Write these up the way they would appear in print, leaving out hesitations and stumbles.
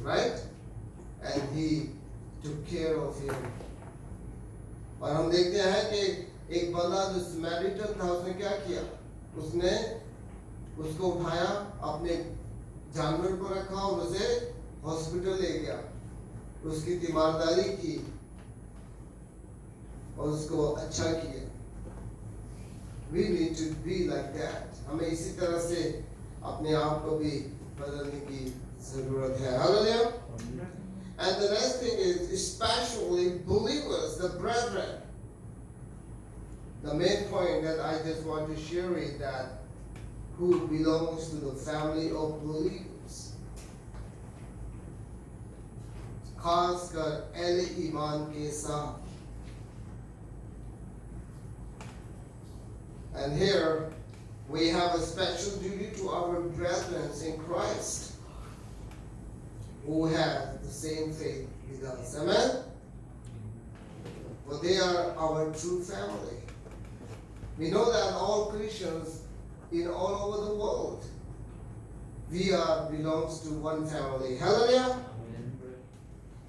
right? And he took care of him. और हम देखते हैं कि एक बंदा जो समैरिटन था उसने क्या किया, उसने उसको उठाया, अपने जानवर को रखा और उसे हॉस्पिटल ले गया, उसकी तीमारदारी की और उसको अच्छा किया. We need to be like that. हमें इसी तरह से अपने आप को भी बदलने की जरूरत है. Hallelujah. And the next thing is, especially believers, the brethren. The main point that I just want to share is that who belongs to the family of believers. खासकर अहले ईमान के साथ. And here we have a special duty to our brethren in Christ who have the same faith with us. Amen? For they are our true family. We know that all Christians in all over the world, we belongs to one family. Hallelujah?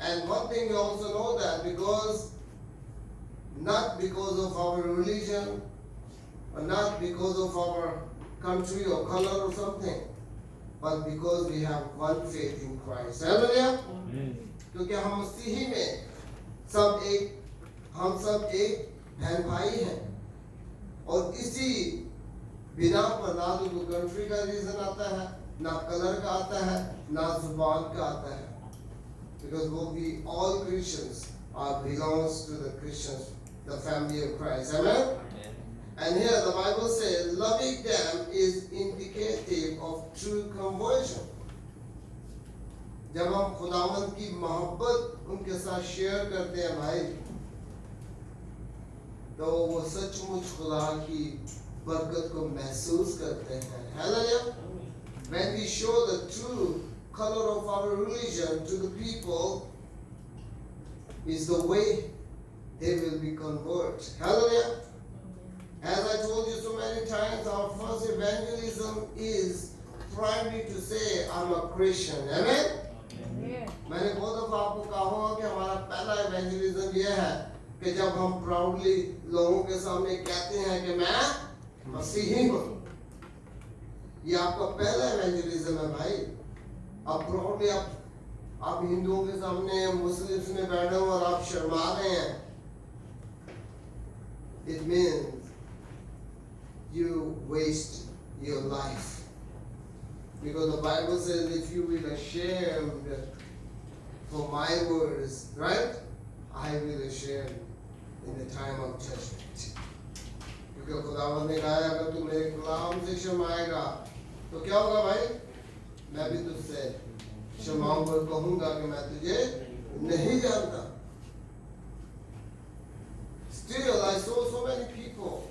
And one thing we also know that not because of our religion, or not because of our country or color or something, but because we have one faith in Christ. Hallelujah? क्योंकि हम मसीही में हम सब एक बहन भाई हैं, और इसी बिना पर ना तो कंट्री का रीजन आता है, ना कलर का आता है, ना जुबान का आता है. Because we all Christians belongs to the Christians, the family of Christ. Amen? And here the Bible says, loving them is indicative of true conversion. जब हम खुदावंद की मोहब्बत उनके साथ शेयर करते हैं भाई, तो वो सचमुच खुदा की बरकत को महसूस करते हैं. Hallelujah. When we show the true color of our religion to the people, is the way they will be converted. Hallelujah. As I told you so many times, our first evangelism is primarily to say, I'm a Christian. Amen? मैंने बहुत दफा आपको कहा होगा कि हमारा पहला evangelism यह है कि जब हम proudly लोगों के सामने कहते हैं कि मैं मसीही हूँ. ये आपका पहला evangelism है भाई. अब proudly आप हिंदुओं के सामने, मुस्लिम्स में बैठे हो और आप शर्मा रहे हैं. It means you waste your life. Because the Bible says, if you will ashamed for my words, right? I will ashamed in the time of judgment. क्योंकि खुदावंद ने कहा अगर तू मेरे कलाम से शर्माएगा तो क्या होगा भाई? मैं भी तुझसे शर्माऊंगा और कहूंगा कि मैं तुझे नहीं जानता. Still, I saw so many people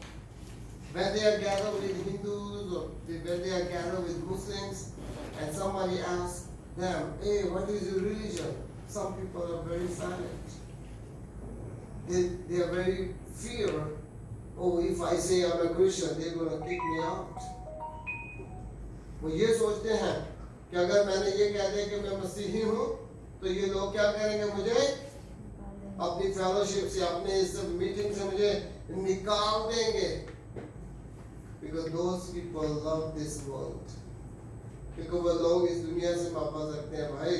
when they are gathered with Hindus or when they are gathered with Muslims, and somebody asks them, "Hey, what is your religion?" Some people are very silent. They are very fear. Oh, if I say I'm a Christian, they're going to kick me out. वो ये सोचते हैं कि अगर मैंने ये कह दिया कि मैं मसीही हूँ, तो ये लोग क्या करेंगे, मुझे अपनी फेलोशिप से, अपने इस मीटिंग से मुझे निकाल देंगे. Because those people love this world. क्योंकि वो लोग इस दुनिया से वापस रखते हैं भाई.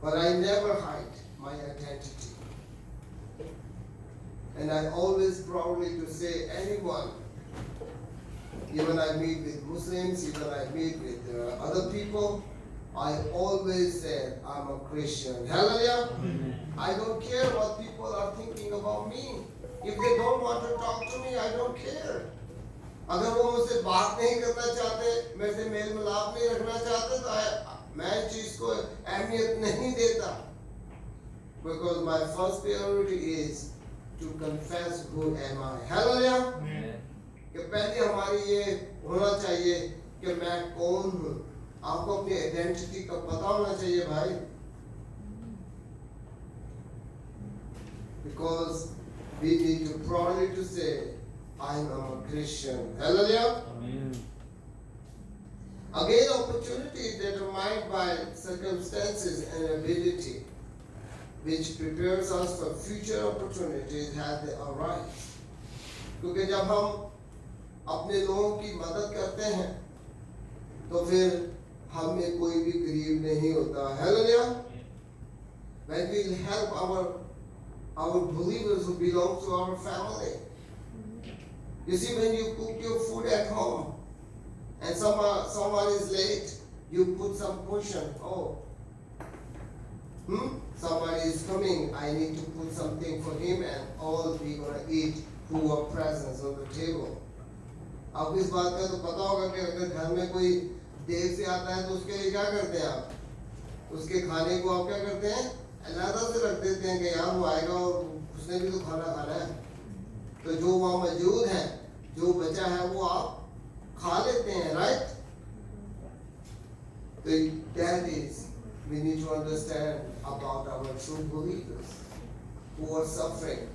But I never hide my identity. And I always proudly to say anyone, even I meet with Muslims, even I meet with other people, I always said I'm a Christian. Hallelujah. I don't care what people are thinking about me. If they don't want to talk to me, I don't care. अगर वो मुझसे बात नहीं करना चाहते, मेरे से mail मिलाप नहीं रखना चाहते, तो मैं चीज को अहमियत नहीं देता. Because my first priority is to confess who am I. Hallelujah. कि पहले हमारी ये होना चाहिए कि मैं कौन हूँ. आपको अपनी आइडेंटिटी का पता होना चाहिए भाई. Because we need to proudly to say I am a Christian. Hallelujah. Amen. Again, opportunity determined by circumstances and ability, which prepares us for future opportunities as they arise. क्योंकि जब हम अपने लोगों की मदद करते हैं तो फिर हम में कोई भी गरीब नहीं होता. Hallelujah. When we help our believers who belong to our family. You see, when you cook your food at home and someone is late, you put some portion. Oh, somebody is coming, I need to put something for him, and all we gonna eat who are present on the table. आपको इस बात का तो पता होगा कि अगर घर में कोई देर से आता है तो उसके लिए क्या करते हैं आप? उसके खाने को आप क्या करते हैं? अलग से रख देते हैं कि यार वो आएगा और उसने भी तो खाना खाना है. तो जो वहाँ मौजूद है, जो बचा है वो आप खा लेते हैं, right? So that is, we need to understand about our true believers who are suffering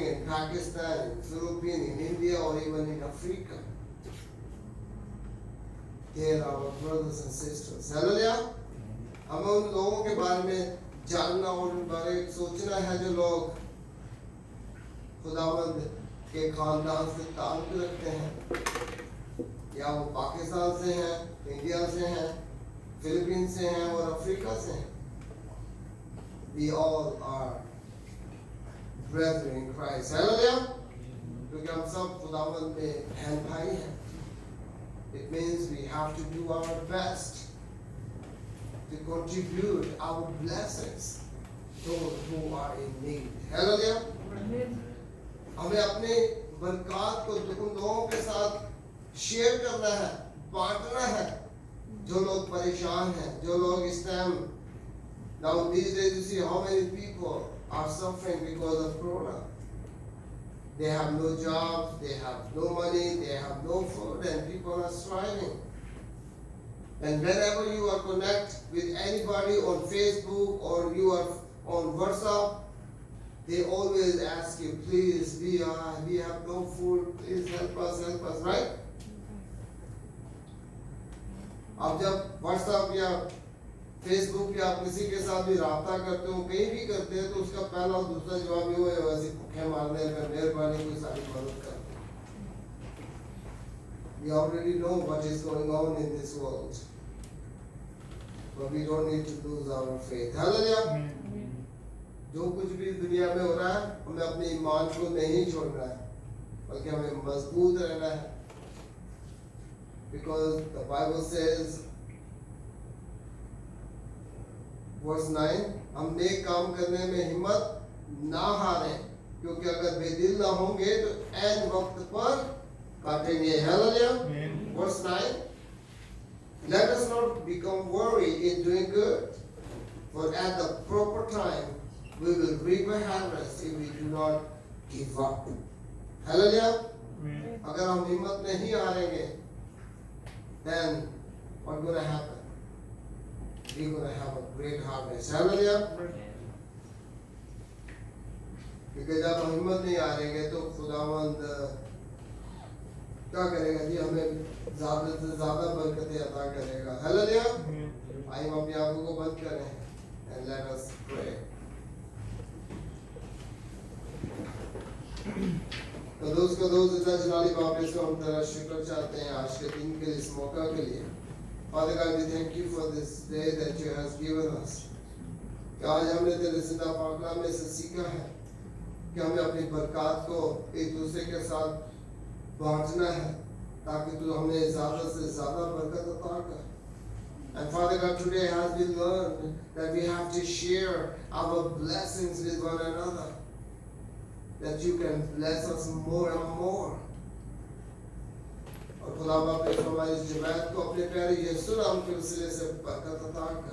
in Pakistan, in Philippines, in India, or even in Africa. They are our brothers and sisters. Hallelujah. हमें उन लोगों के बारे में जानना और उन बारे में सोचना है जो लोग खुदावंद के खानदान से ताल्लुक रखते हैं, या वो पाकिस्तान से हैं, इंडिया से हैं, फिलीपीन से हैं और अफ्रीका से हैं. We all are brethren in Christ. Hallelujah. क्योंकि हम सब खुदावंद में बहन भाई हैं. It means we have to do our best to contribute our blessings to those who are in need. Hallelujah. हमें अपने बरकत को उन लोगों के साथ शेयर करना है, बांटना है जो लोग परेशान हैं, जो लोग इस time. Now these days you see how many people are suffering because of Corona. They have no jobs, they have no money, they have no food, and people are striving. And whenever you are connect with anybody on Facebook or you are on WhatsApp, they always ask you, please, we have no food, please help us, right? अब जब WhatsApp या Facebook या आप किसी के साथ भी राब्ता करते हो, कहीं भी करते हैं, तो उसका पहला और दूसरा जवाब ये है, वैसे भूखे मारने में मेहरबानी कोई सारी मदद कर. We already know what is going on in this world, but we don't need to lose our faith. Hallelujah. जो कुछ भी दुनिया में हो रहा है, हमें अपने ईमान को नहीं छोड़ना है, बल्कि हमें मजबूत रहना है. Because the Bible says, verse 9, हम नेक काम करने में हिम्मत ना हारें, क्योंकि अगर बेदिल ना होंगे तो ऐन वक्त पर काटेंगे. Hallelujah. Verse 9, let us not become worried in doing good, for at the proper time we will reap a harvest if we do not give up. Hallelujah. अगर हम हिम्मत नहीं हारेंगे, then what's going to happen? We're going to have a great harvest. Hallelujah. क्योंकि जब हम हिम्मत नहीं हारेंगे तो खुदावंद क्या करेगा जी? हमें ज़्यादा से ज़्यादा बरकतें अता करेगा. Hallelujah. आइए हम अपनी आंखों को बंद करें and let us pray. तो दोस्त इतना जलाली वापस को हम तेरा शुक्र चाहते हैं आज के दिन के इस मौका के लिए. Father God, we thank you for this day that you have given us. कि आज हमने तेरे जिंदा पाकलाम में से सीखा है कि हमें अपनी बरकत को एक दूसरे के साथ बांटना है, ताकि तू हमें ज़्यादा से ज़्यादा बरकत अता कर. And Father God, today has been learned that we have to share our blessings with one another, that you can bless us more and more. और खुदा बाप ने हमारी जमात को अपने प्यारे यीशु नाम के वसीले से बरकत अता कर.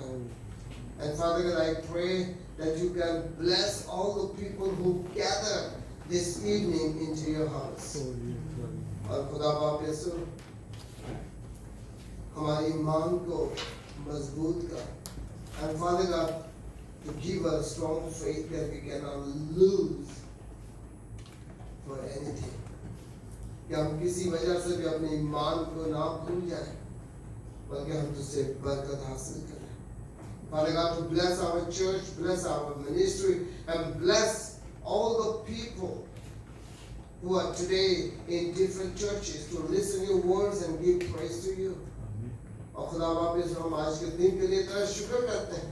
And Father God, I pray that you can bless all the people who gather this evening into your house. और खुदा बाप यीशु हमारी ईमान को मजबूत कर. And Father God, to give us strong faith that we cannot lose for anything. कि हम किसी वजह से भी अपने ईमान को ना भूल जाए, बल्कि हम तुझसे बरकत हासिल करें। Father God, to bless our church, bless our ministry, and bless all the people who are today in different churches to listen to your words and give praise to you. और खुदा वापस हम आज के दिन के लिए तेरा शुक्र करते हैं,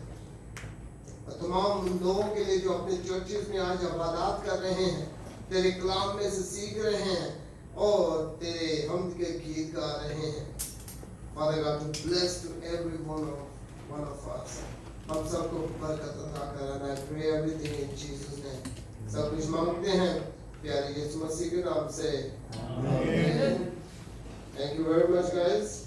और तमाम उन लोगों के लिए जो अपने चर्चेस में आज इबादत कर रहे हैं, तेरे कलाम में से सीख रहे हैं और तेरे हमद के गीत गा रहे हैं। Father God, to bless to every one of us. हम सबको बरकत अता कर, and I pray everything in Jesus' name. सब कुछ मांगते हैं प्यारे यीशु मसीह के नाम से। Amen. Thank you very much, guys.